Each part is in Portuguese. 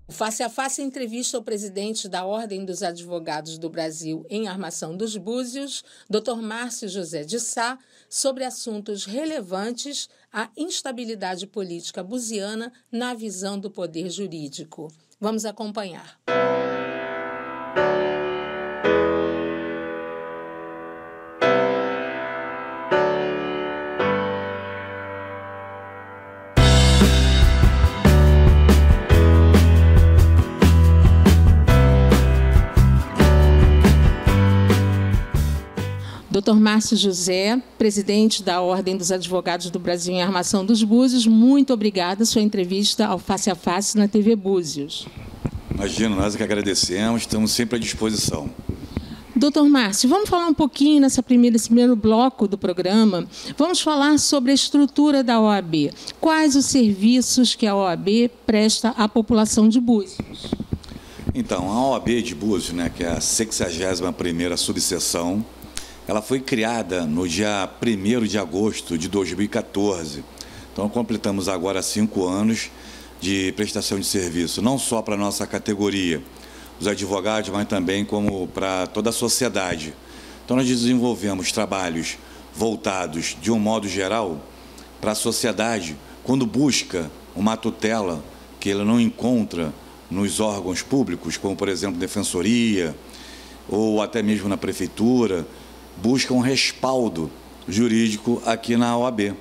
O Face a Face entrevista o presidente da Ordem dos Advogados do Brasil em Armação dos Búzios, Dr. Márcio José de Sá, sobre assuntos relevantes à instabilidade política buziana na visão do poder jurídico. Vamos acompanhar. Dr. Márcio José, presidente da Ordem dos Advogados do Brasil em Armação dos Búzios, muito obrigada pela sua entrevista ao Face a Face na TV Búzios. Imagina, nós é que agradecemos, estamos sempre à disposição. Dr. Márcio, vamos falar um pouquinho nesse primeiro bloco do programa. Vamos falar sobre a estrutura da OAB. Quais os serviços que a OAB presta à população de Búzios? Então, a OAB de Búzios, que é a 61ª subseção, ela foi criada no dia 1º de agosto de 2014. Então, completamos agora 5 anos de prestação de serviço, não só para a nossa categoria, os advogados, mas também como para toda a sociedade. Então, nós desenvolvemos trabalhos voltados, de um modo geral, para a sociedade, quando busca uma tutela que ela não encontra nos órgãos públicos, como, por exemplo, defensoria, ou até mesmo na prefeitura, busca um respaldo jurídico aqui na OAB.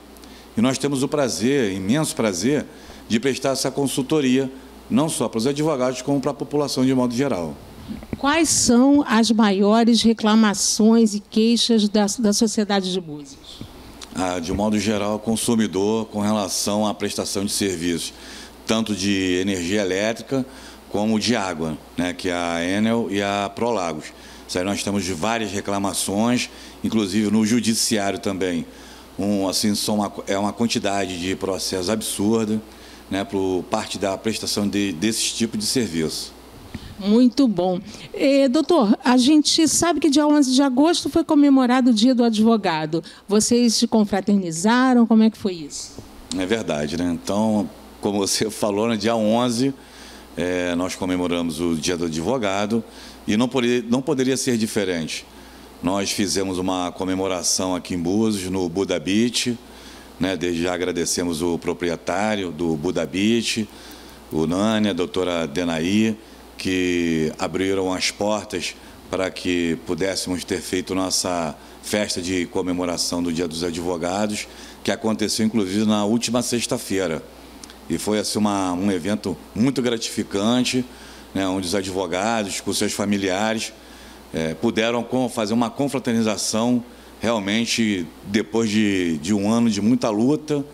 E nós temos o prazer, imenso prazer, de prestar essa consultoria, não só para os advogados, como para a população de modo geral. Quais são as maiores reclamações e queixas da sociedade de Búzios? De modo geral, consumidor com relação à prestação de serviços, tanto de energia elétrica como de água, que é a Enel e a Prolagos. Nós temos de várias reclamações, inclusive no judiciário também. É uma quantidade de processos absurda, por parte da prestação desses tipos de serviço. Muito bom. Doutor, a gente sabe que dia 11 de agosto foi comemorado o Dia do Advogado. Vocês se confraternizaram? Como é que foi isso? É verdade, Então, como você falou, no dia 11, nós comemoramos o Dia do Advogado. E não poderia ser diferente. Nós fizemos uma comemoração aqui em Búzios, no Buda Beach. Desde já agradecemos o proprietário do Buda Beach, o Nani, a doutora Denaí, que abriram as portas para que pudéssemos ter feito nossa festa de comemoração do Dia dos Advogados, que aconteceu, inclusive, na última sexta-feira. E foi assim, um evento muito gratificante, onde os advogados, com seus familiares, puderam fazer uma confraternização realmente depois de um ano de muita luta,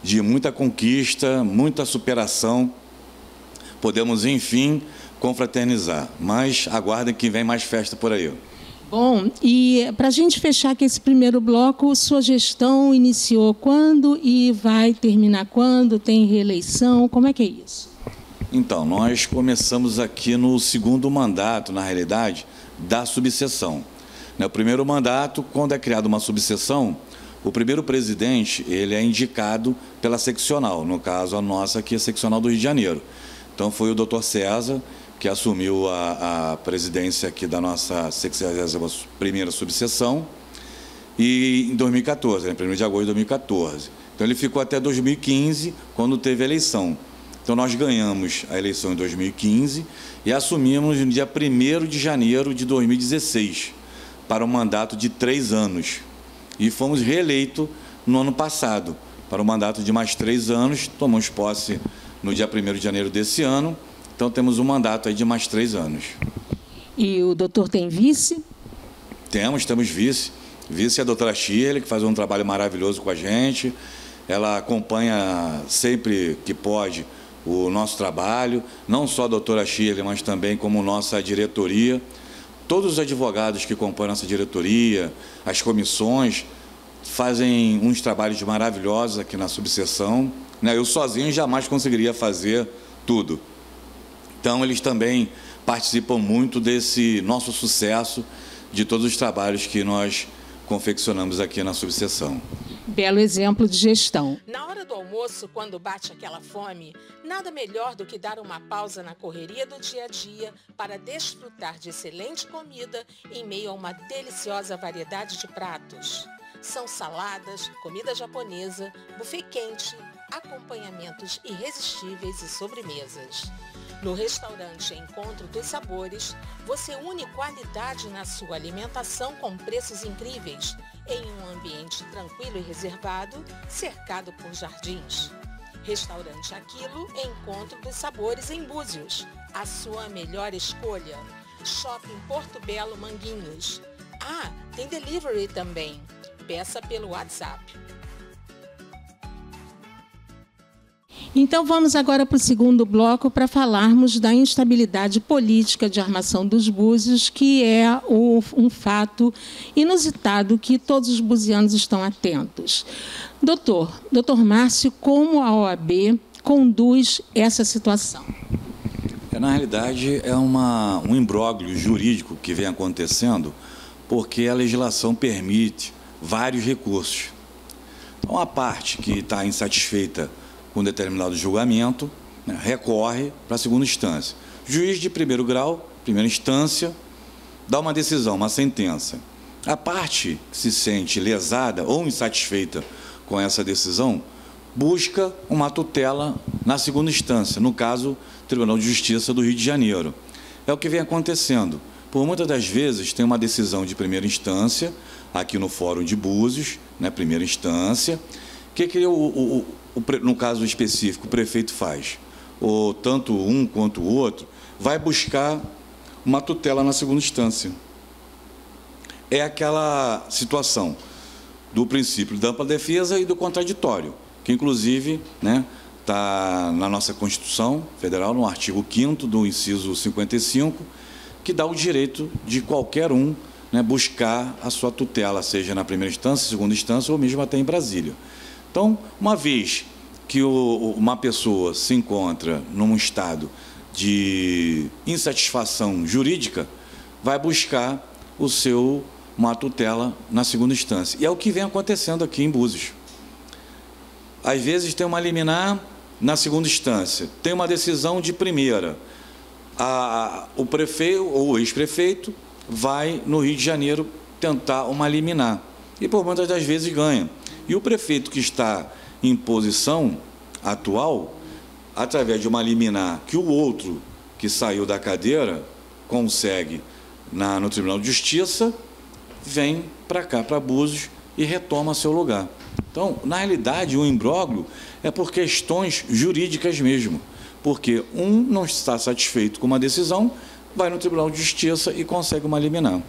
de muita conquista, muita superação. Podemos, enfim, confraternizar. Mas aguardem que vem mais festa por aí. Bom, e para a gente fechar aqui esse primeiro bloco, sua gestão iniciou quando e vai terminar quando? Tem reeleição? Como é que é isso? Então, nós começamos aqui no 2º mandato, na realidade, da subseção. O primeiro mandato, quando é criada uma subseção, o primeiro presidente ele é indicado pela seccional, no caso a nossa aqui, a seccional do Rio de Janeiro. Então, foi o doutor César que assumiu a presidência aqui da nossa 61ª subseção, e em 2014, 1º de agosto de 2014. Então, ele ficou até 2015, quando teve a eleição. Então, nós ganhamos a eleição em 2015 e assumimos no dia 1º de janeiro de 2016, para um mandato de 3 anos. E fomos reeleitos no ano passado, para um mandato de mais 3 anos. Tomamos posse no dia 1º de janeiro desse ano. Então, temos um mandato aí de mais 3 anos. E o doutor tem vice? Temos vice. Vice é a doutora Shirley, que faz um trabalho maravilhoso com a gente. Ela acompanha sempre que pode o nosso trabalho, não só a doutora Shirley, mas também como nossa diretoria. Todos os advogados que compõem nossa diretoria, as comissões, fazem uns trabalhos maravilhosos aqui na subseção. Eu sozinho jamais conseguiria fazer tudo. Então, eles também participam muito desse nosso sucesso, de todos os trabalhos que nós confeccionamos aqui na subseção. Belo exemplo de gestão. Na hora do almoço, quando bate aquela fome, nada melhor do que dar uma pausa na correria do dia a dia para desfrutar de excelente comida em meio a uma deliciosa variedade de pratos. São saladas, comida japonesa, buffet quente, acompanhamentos irresistíveis e sobremesas. No restaurante Encontro dos Sabores, você une qualidade na sua alimentação com preços incríveis, em um ambiente tranquilo e reservado, cercado por jardins. Restaurante Aquilo, Encontro dos Sabores em Búzios, a sua melhor escolha. Shopping Porto Belo Manguinhos. Ah, tem delivery também. Peça pelo WhatsApp. Então vamos agora para o segundo bloco para falarmos da instabilidade política de Armação dos Búzios, que é um fato inusitado que todos os buzianos estão atentos. Doutor Márcio, como a OAB conduz essa situação? Na realidade, é um imbróglio jurídico que vem acontecendo porque a legislação permite vários recursos. Então, a parte que está insatisfeita com determinado julgamento, né, recorre para a segunda instância. O juiz de primeiro grau, primeira instância, dá uma decisão, uma sentença. A parte que se sente lesada ou insatisfeita com essa decisão, busca uma tutela na segunda instância, no caso, Tribunal de Justiça do Rio de Janeiro. É o que vem acontecendo. Por muitas das vezes, tem uma decisão de primeira instância, aqui no Fórum de Búzios, né, primeira instância, que no caso específico, o prefeito faz, ou tanto um quanto o outro, vai buscar uma tutela na segunda instância. É aquela situação do princípio da ampla defesa e do contraditório, que, inclusive, né, está na nossa Constituição Federal, no artigo 5º do inciso 55, que dá o direito de qualquer um, né, buscar a sua tutela, seja na primeira instância, segunda instância ou mesmo até em Brasília. Então, uma vez que uma pessoa se encontra num estado de insatisfação jurídica, vai buscar uma tutela na segunda instância. E é o que vem acontecendo aqui em Búzios. Às vezes tem uma liminar na segunda instância, tem uma decisão de primeira. O prefeito ou o ex-prefeito vai no Rio de Janeiro tentar uma liminar. E por muitas das vezes ganha. E o prefeito que está em posição atual, através de uma liminar que o outro que saiu da cadeira consegue no Tribunal de Justiça, vem para cá, para Búzios, e retoma seu lugar. Então, na realidade, o imbróglio é por questões jurídicas mesmo, porque um não está satisfeito com uma decisão, vai no Tribunal de Justiça e consegue uma liminar.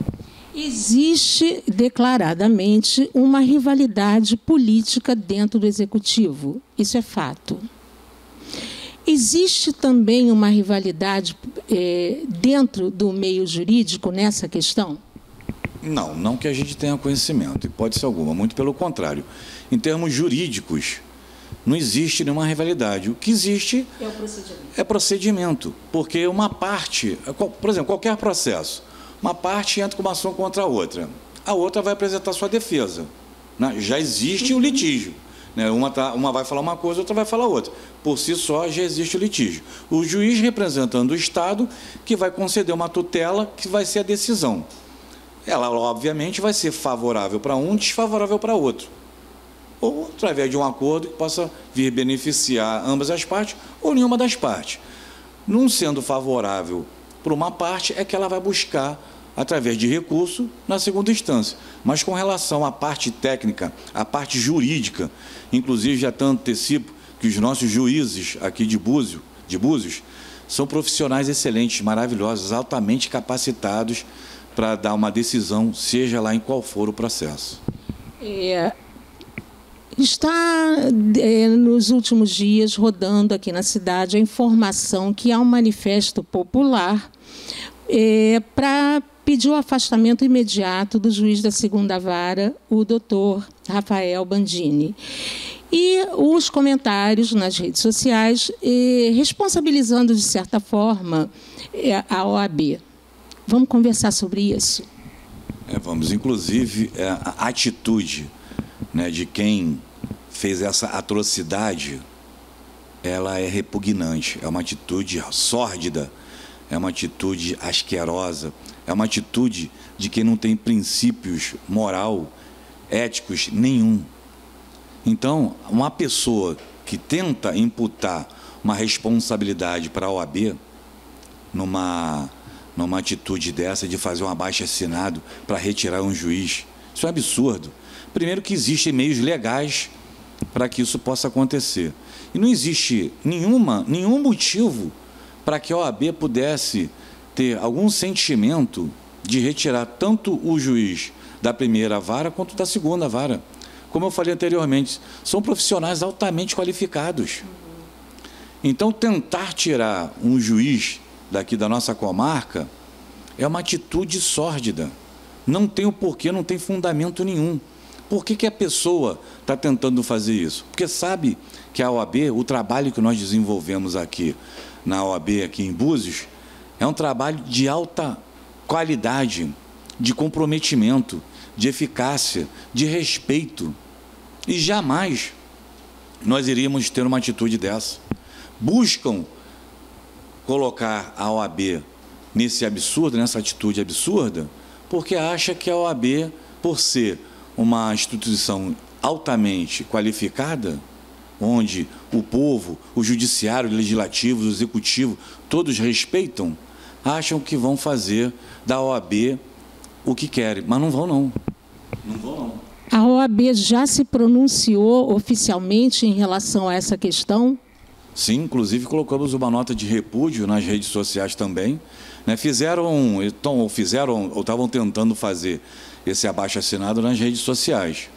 Existe declaradamente uma rivalidade política dentro do Executivo. Isso é fato. Existe também uma rivalidade dentro do meio jurídico nessa questão? Não que a gente tenha conhecimento, hipótese alguma, muito pelo contrário. Em termos jurídicos, não existe nenhuma rivalidade. O que existe é procedimento, porque uma parte, por exemplo, qualquer processo, uma parte entra com uma ação contra a outra vai apresentar sua defesa, né? Já existe o litígio, né? Uma vai falar uma coisa, outra vai falar outra. Por si só, já existe o litígio. O juiz representando o Estado, que vai conceder uma tutela, que vai ser a decisão. Ela, obviamente, vai ser favorável para um, desfavorável para outro. Ou através de um acordo que possa vir beneficiar ambas as partes, ou nenhuma das partes. Não sendo favorável para uma parte, é que ela vai buscar através de recurso na segunda instância. Mas com relação à parte técnica, à parte jurídica, inclusive já tanto antecipo que os nossos juízes aqui de Búzios são profissionais excelentes, maravilhosos, altamente capacitados para dar uma decisão, seja lá em qual for o processo. Está, nos últimos dias, rodando aqui na cidade a informação que há um manifesto popular para pedir o afastamento imediato do juiz da segunda vara, o doutor Rafael Bandini. E os comentários nas redes sociais responsabilizando, de certa forma, a OAB. Vamos conversar sobre isso? Inclusive, a atitude, né, de quem fez essa atrocidade, ela é repugnante, é uma atitude sórdida, é uma atitude asquerosa, é uma atitude de quem não tem princípios moral, éticos nenhum. Então, uma pessoa que tenta imputar uma responsabilidade para a OAB numa atitude dessa de fazer um abaixo-assinado para retirar um juiz, isso é um absurdo. Primeiro que existem meios legais para que isso possa acontecer. E não existe nenhum motivo para que a OAB pudesse ter algum sentimento de retirar tanto o juiz da primeira vara quanto da segunda vara. Como eu falei anteriormente, são profissionais altamente qualificados. Então, tentar tirar um juiz daqui da nossa comarca é uma atitude sórdida. Não tem o porquê, não tem fundamento nenhum. Por que a pessoa está tentando fazer isso? Porque sabe que a OAB, o trabalho que nós desenvolvemos aqui na OAB, aqui em Búzios, é um trabalho de alta qualidade, de comprometimento, de eficácia, de respeito. E jamais nós iríamos ter uma atitude dessa. Buscam colocar a OAB nesse absurdo, nessa atitude absurda, porque acha que a OAB, por ser uma instituição altamente qualificada, onde o povo, o judiciário, o legislativo, o executivo, todos respeitam, acham que vão fazer da OAB o que querem, mas não vão não. Não vão não. A OAB já se pronunciou oficialmente em relação a essa questão? Sim, inclusive colocamos uma nota de repúdio nas redes sociais também, né? Estavam tentando fazer esse abaixo-assinado nas redes sociais.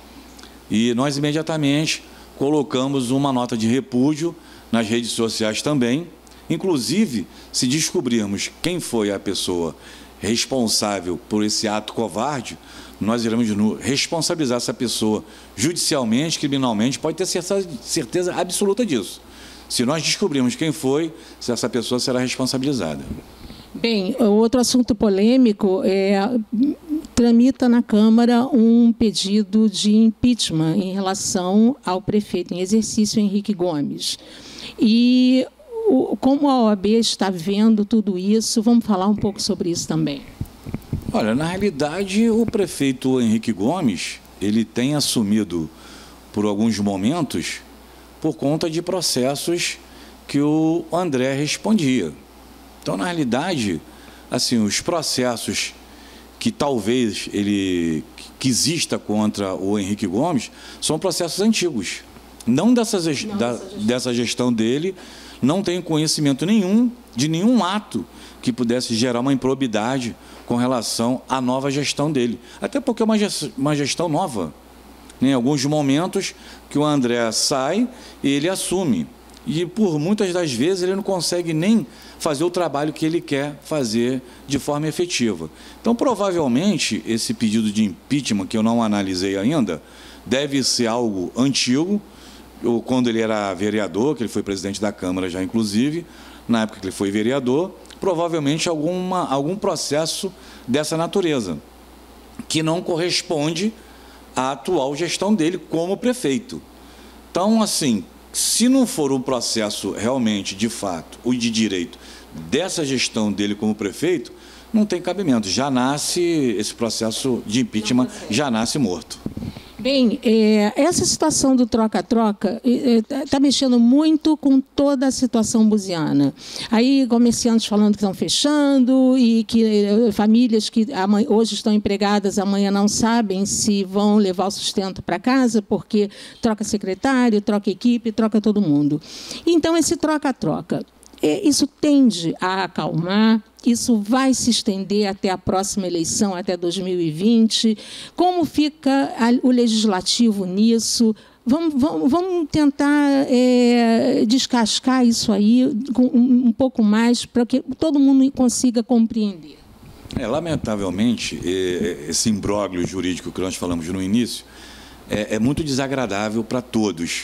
E nós imediatamente colocamos uma nota de repúdio nas redes sociais também. Inclusive, se descobrirmos quem foi a pessoa responsável por esse ato covarde, nós iremos responsabilizar essa pessoa judicialmente, criminalmente, pode ter certeza absoluta disso. Se nós descobrirmos quem foi, essa pessoa será responsabilizada. Bem, outro assunto polêmico tramita na Câmara um pedido de impeachment em relação ao prefeito em exercício, Henrique Gomes. E como a OAB está vendo tudo isso, vamos falar um pouco sobre isso também. Olha, na realidade, o prefeito Henrique Gomes, ele tem assumido, por alguns momentos, por conta de processos que o André respondia. Então, na realidade, assim, os processos que talvez que exista contra o Henrique Gomes são processos antigos. Não dessa gestão dele, não tem conhecimento nenhum de nenhum ato que pudesse gerar uma improbidade com relação à nova gestão dele. Até porque é uma gestão nova. Em alguns momentos que o André sai e ele assume. E por muitas das vezes ele não consegue nem fazer o trabalho que ele quer fazer de forma efetiva. Então, provavelmente, esse pedido de impeachment, que eu não analisei ainda, deve ser algo antigo, ou quando ele era vereador, que ele foi presidente da Câmara já, inclusive, na época que ele foi vereador, provavelmente algum processo dessa natureza, que não corresponde à atual gestão dele como prefeito. Então, assim, se não for um processo realmente, de fato, ou de direito, dessa gestão dele como prefeito, não tem cabimento. Já nasce, esse processo de impeachment já nasce morto. Bem, essa situação do troca-troca está mexendo muito com toda a situação buziana. Aí, comerciantes falando que estão fechando e que famílias que hoje estão empregadas, amanhã não sabem se vão levar o sustento para casa, porque troca secretário, troca equipe, troca todo mundo. Então, esse troca-troca, isso tende a acalmar. Isso vai se estender até a próxima eleição, até 2020. Como fica o legislativo nisso? Vamos tentar descascar isso aí um pouco mais para que todo mundo consiga compreender. Lamentavelmente, esse imbróglio jurídico que nós falamos no início é muito desagradável para todos.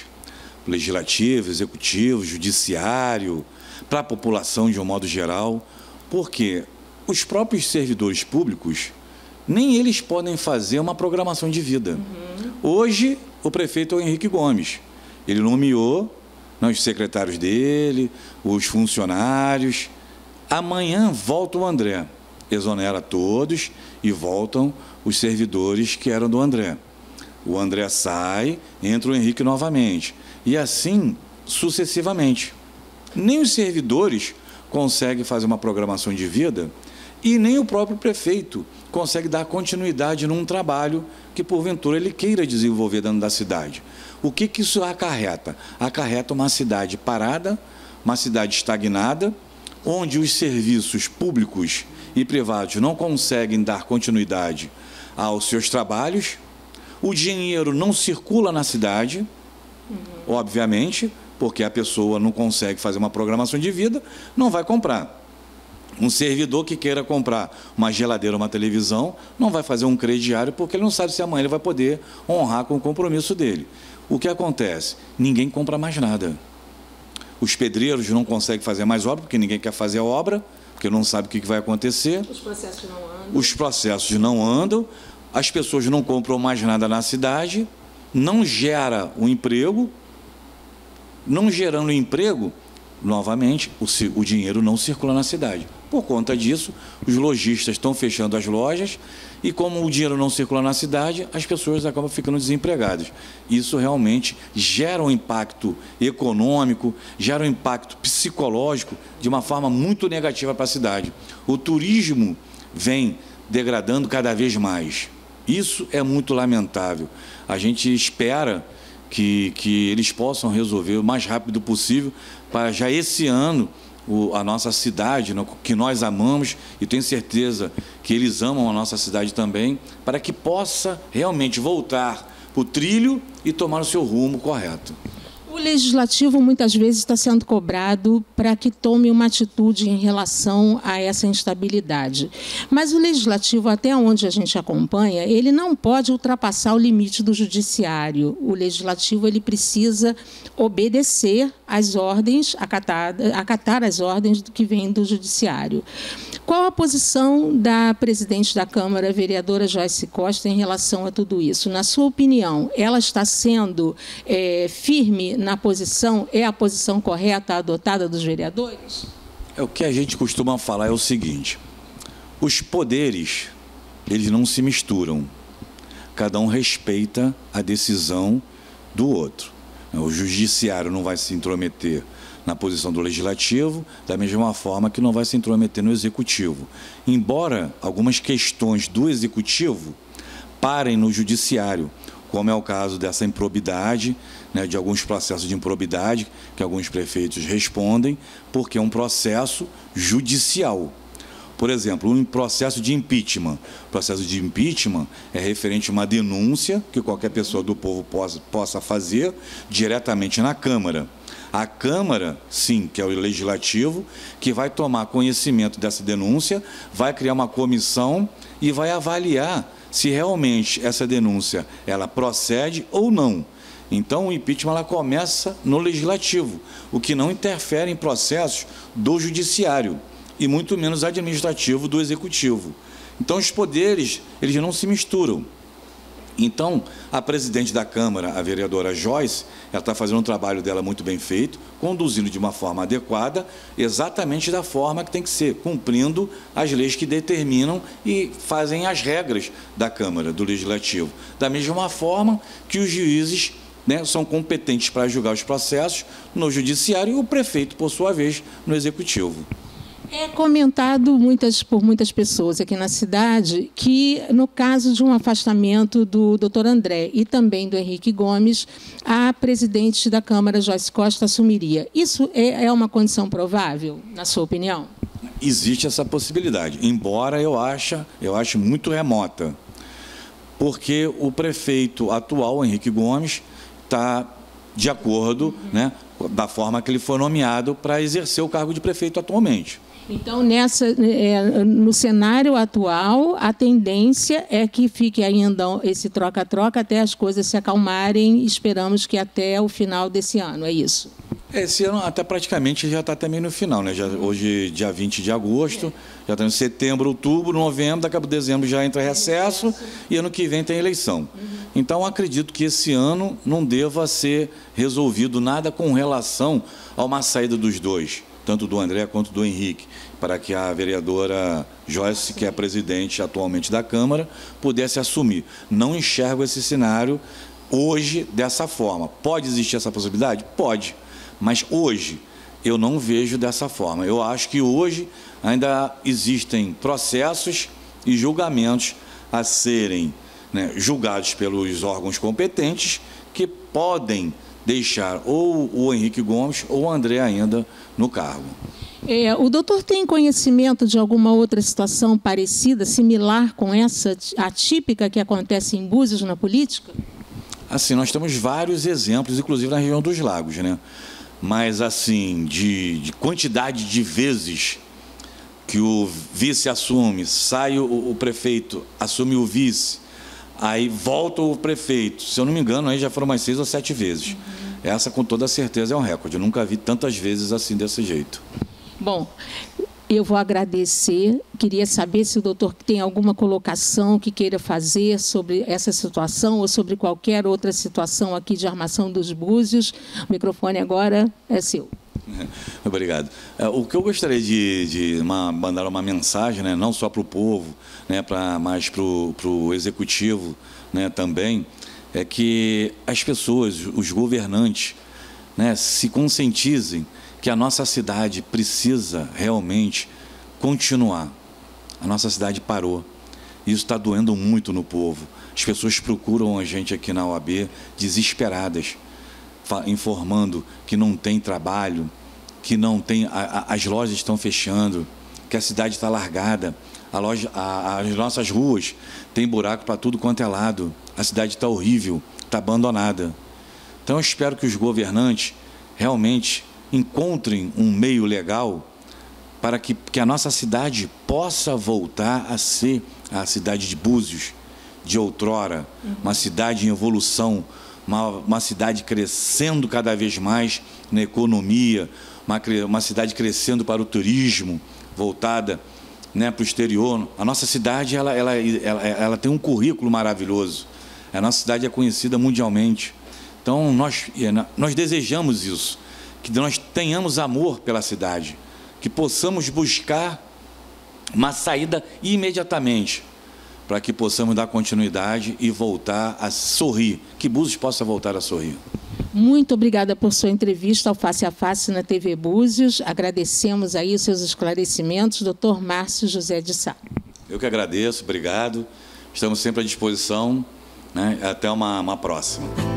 Legislativo, executivo, judiciário, para a população de um modo geral. Porque os próprios servidores públicos, nem eles podem fazer uma programação de vida. Hoje, o prefeito é o Henrique Gomes. Ele nomeou os secretários dele, os funcionários. Amanhã volta o André, exonera todos e voltam os servidores que eram do André. O André sai, entra o Henrique novamente. E assim, sucessivamente. Nem os servidores conseguem fazer uma programação de vida e nem o próprio prefeito consegue dar continuidade num trabalho que, porventura, ele queira desenvolver dentro da cidade. O que isso acarreta? Acarreta uma cidade parada, uma cidade estagnada, onde os serviços públicos e privados não conseguem dar continuidade aos seus trabalhos, o dinheiro não circula na cidade, obviamente, porque a pessoa não consegue fazer uma programação de vida, não vai comprar. Um servidor que queira comprar uma geladeira, uma televisão, não vai fazer um crediário porque ele não sabe se amanhã ele vai poder honrar com o compromisso dele. O que acontece? Ninguém compra mais nada. Os pedreiros não conseguem fazer mais obra porque ninguém quer fazer a obra, porque não sabe o que vai acontecer. Os processos não andam. Os processos não andam, as pessoas não compram mais nada na cidade, não gera um emprego. Não gerando emprego, novamente, o dinheiro não circula na cidade. Por conta disso, os lojistas estão fechando as lojas e, como o dinheiro não circula na cidade, as pessoas acabam ficando desempregadas. Isso realmente gera um impacto econômico, gera um impacto psicológico de uma forma muito negativa para a cidade. O turismo vem degradando cada vez mais. Isso é muito lamentável. A gente espera que eles possam resolver o mais rápido possível para já esse ano a nossa cidade, que nós amamos, e tenho certeza que eles amam a nossa cidade também, para que possa realmente voltar para o trilho e tomar o seu rumo correto. O Legislativo muitas vezes está sendo cobrado para que tome uma atitude em relação a essa instabilidade. Mas o Legislativo, até onde a gente acompanha, ele não pode ultrapassar o limite do Judiciário. O Legislativo ele precisa obedecer às ordens, acatar as ordens que vêm do Judiciário. Qual a posição da presidente da Câmara, a vereadora Joyce Costa, em relação a tudo isso? Na sua opinião, ela está sendo firme na posição, é a posição correta adotada dos vereadores? O que a gente costuma falar é o seguinte: os poderes, eles não se misturam. Cada um respeita a decisão do outro. O judiciário não vai se intrometer na posição do legislativo, da mesma forma que não vai se intrometer no executivo. Embora algumas questões do executivo parem no judiciário, como é o caso dessa improbidade, de alguns processos de improbidade que alguns prefeitos respondem, porque é um processo judicial. Por exemplo, um processo de impeachment. O processo de impeachment é referente a uma denúncia que qualquer pessoa do povo possa fazer diretamente na Câmara. A Câmara, sim, que é o Legislativo, que vai tomar conhecimento dessa denúncia, vai criar uma comissão e vai avaliar se realmente essa denúncia ela procede ou não. Então, o impeachment ela começa no Legislativo, o que não interfere em processos do Judiciário e muito menos administrativo do Executivo. Então, os poderes eles não se misturam. Então, a presidente da Câmara, a vereadora Joyce, ela está fazendo um trabalho dela muito bem feito, conduzindo de uma forma adequada, exatamente da forma que tem que ser, cumprindo as leis que determinam e fazem as regras da Câmara, do Legislativo. Da mesma forma que os juízes são competentes para julgar os processos no Judiciário e o prefeito, por sua vez, no Executivo. É comentado por muitas pessoas aqui na cidade que, no caso de um afastamento do Dr. André e também do Henrique Gomes, a presidente da Câmara, Joyce Costa, assumiria. Isso é uma condição provável, na sua opinião? Existe essa possibilidade, embora eu ache muito remota, porque o prefeito atual, Henrique Gomes, está de acordo da forma que ele foi nomeado para exercer o cargo de prefeito atualmente. Então, no cenário atual, a tendência é que fique ainda esse troca-troca até as coisas se acalmarem. Esperamos que até o final desse ano, é isso? Esse ano até praticamente já está também no final, né? Hoje, dia 20 de agosto, já está em setembro, outubro, novembro, daqui a dezembro já entra recesso e ano que vem tem eleição. Então, acredito que esse ano não deva ser resolvido nada com relação a uma saída dos dois, tanto do André quanto do Henrique, para que a vereadora Joyce, que é a presidente atualmente da Câmara, pudesse assumir. Não enxergo esse cenário hoje dessa forma. Pode existir essa possibilidade? Pode. Mas hoje eu não vejo dessa forma. Eu acho que hoje ainda existem processos e julgamentos a serem, né, julgados pelos órgãos competentes que podem deixar ou o Henrique Gomes ou o André ainda no cargo. O doutor tem conhecimento de alguma outra situação parecida, similar com essa atípica que acontece em Búzios na política? Assim, nós temos vários exemplos, inclusive na região dos Lagos, né? Mas, assim, de quantidade de vezes que o vice assume, sai o prefeito, assume o vice, aí volta o prefeito. Se eu não me engano, aí já foram mais 6 ou 7 vezes. Essa, com toda certeza, é um recorde. Eu nunca vi tantas vezes assim, desse jeito. Bom, eu vou agradecer. Queria saber se o doutor tem alguma colocação que queira fazer sobre essa situação ou sobre qualquer outra situação aqui de Armação dos Búzios. O microfone agora é seu. Obrigado. O que eu gostaria de mandar uma mensagem, né, não só para o povo, né, mas para o executivo, né, também, é que as pessoas, os governantes, né, se conscientizem que a nossa cidade precisa realmente continuar. A nossa cidade parou. Isso está doendo muito no povo. As pessoas procuram a gente aqui na OAB desesperadas, informando que não tem trabalho, que não tem, as lojas estão fechando, que a cidade está largada, as nossas ruas têm buraco para tudo quanto é lado, a cidade está horrível, está abandonada. Então eu espero que os governantes realmente encontrem um meio legal para que a nossa cidade possa voltar a ser a cidade de Búzios, de outrora, uma cidade em evolução, uma cidade crescendo cada vez mais na economia, uma cidade crescendo para o turismo, voltada, né, para o exterior. A nossa cidade ela tem um currículo maravilhoso. A nossa cidade é conhecida mundialmente. Então, nós desejamos isso, que nós tenhamos amor pela cidade, que possamos buscar uma saída imediatamente, para que possamos dar continuidade e voltar a sorrir, que Búzios possa voltar a sorrir. Muito obrigada por sua entrevista ao Face a Face na TV Búzios. Agradecemos aí os seus esclarecimentos, Dr. Márcio José de Sá. Eu que agradeço, obrigado. Estamos sempre à disposição, né? Até uma próxima.